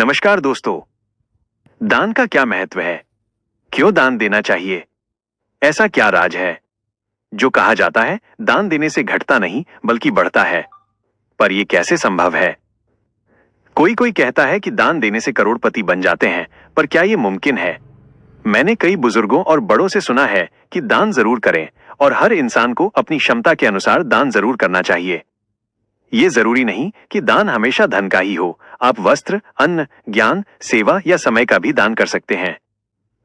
नमस्कार दोस्तों। दान का क्या महत्व है? क्यों दान देना चाहिए? ऐसा क्या राज है जो कहा जाता है दान देने से घटता नहीं बल्कि बढ़ता है? पर यह कैसे संभव है? कोई कोई कहता है कि दान देने से करोड़पति बन जाते हैं, पर क्या यह मुमकिन है? मैंने कई बुजुर्गों और बड़ों से सुना है कि दान जरूर करें और हर इंसान को अपनी क्षमता के अनुसार दान जरूर करना चाहिए। ये जरूरी नहीं कि दान हमेशा धन का ही हो। आप वस्त्र, अन्न, ज्ञान, सेवा या समय का भी दान कर सकते हैं।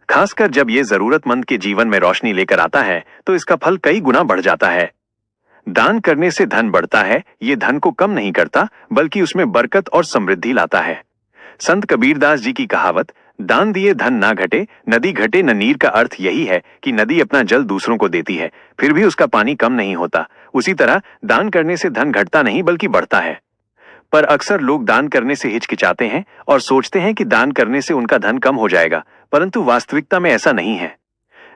खासकर जब ये जरूरतमंद के जीवन में रोशनी लेकर आता है तो इसका फल कई गुना बढ़ जाता है। दान करने से धन बढ़ता है, ये धन को कम नहीं करता बल्कि उसमें बरकत और समृद्धि लाता है। संत कबीरदास जी की कहावत दान दिए धन ना घटे, नदी घटे न नीर का अर्थ यही है कि नदी अपना जल दूसरों को देती है, फिर भी उसका पानी कम नहीं होता। उसी तरह दान करने से धन घटता नहीं बल्कि बढ़ता है। पर अक्सर लोग दान करने से हिचकिचाते हैं और सोचते हैं कि दान करने से उनका धन कम हो जाएगा, परंतु वास्तविकता में ऐसा नहीं है।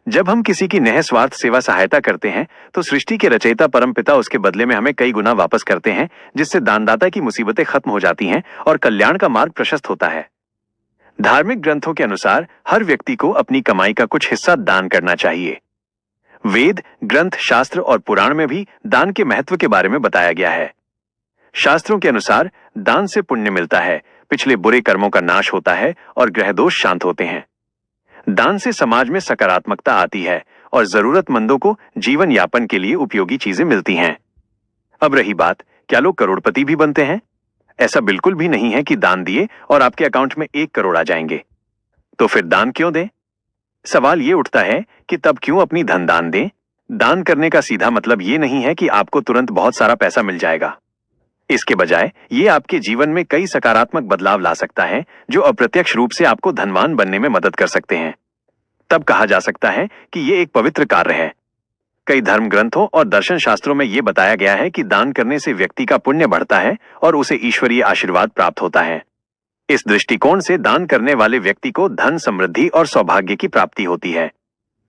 जब हम किसी की निःस्वार्थ सेवा सहायता करते हैं तो सृष्टि के रचयिता परमपिता उसके बदले में हमें कई गुना वापस करते हैं, जिससे दानदाता की मुसीबतें खत्म हो जाती हैं और कल्याण का मार्ग प्रशस्त होता है। धार्मिक ग्रंथों के अनुसार हर व्यक्ति को अपनी कमाई का कुछ हिस्सा दान करना चाहिए। वेद, ग्रंथ, शास्त्र और पुराण में भी दान के महत्व के बारे में बताया गया है। शास्त्रों के अनुसार दान से पुण्य मिलता है, पिछले बुरे कर्मों का नाश होता है और ग्रह दोष शांत होते हैं। दान से समाज में सकारात्मकता आती है और जरूरतमंदों को जीवन यापन के लिए उपयोगी चीजें मिलती हैं। अब रही बात, क्या लोग करोड़पति भी बनते हैं? ऐसा बिल्कुल भी नहीं है कि दान दिए और आपके अकाउंट में 1 करोड़ आ जाएंगे। तो फिर दान क्यों दें? सवाल ये उठता है कि तब क्यों अपनी धन दान दें? दान करने का सीधा मतलब ये नहीं है कि आपको तुरंत बहुत सारा पैसा मिल जाएगा। इसके बजाय ये आपके जीवन में कई सकारात्मक बदलाव ला सकता है जो अप्रत्यक्ष रूप से आपको धनवान बनने में मदद कर सकते हैं। तब कहा जा सकता है कि ये एक पवित्र कार्य है। कई धर्म ग्रंथों और दर्शन शास्त्रों में यह बताया गया है कि दान करने से व्यक्ति का पुण्य बढ़ता है और उसे ईश्वरीय आशीर्वाद प्राप्त होता है। इस दृष्टिकोण से दान करने वाले व्यक्ति को धन, समृद्धि और सौभाग्य की प्राप्ति होती है।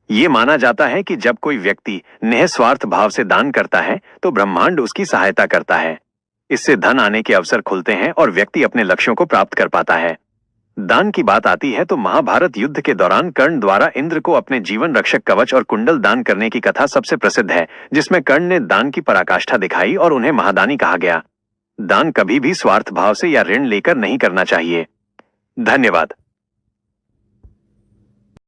ये माना जाता है कि जब कोई व्यक्ति निःस्वार्थ भाव से दान करता है तो ब्रह्मांड उसकी सहायता करता है। इससे धन आने के अवसर खुलते हैं और व्यक्ति अपने लक्ष्यों को प्राप्त कर पाता है। दान की बात आती है तो महाभारत युद्ध के दौरान कर्ण द्वारा इंद्र को अपने जीवन रक्षक कवच और कुंडल दान करने की कथा सबसे प्रसिद्ध है, जिसमें कर्ण ने दान की पराकाष्ठा दिखाई और उन्हें महादानी कहा गया। दान कभी भी स्वार्थ भाव से या ऋण लेकर नहीं करना चाहिए। धन्यवाद।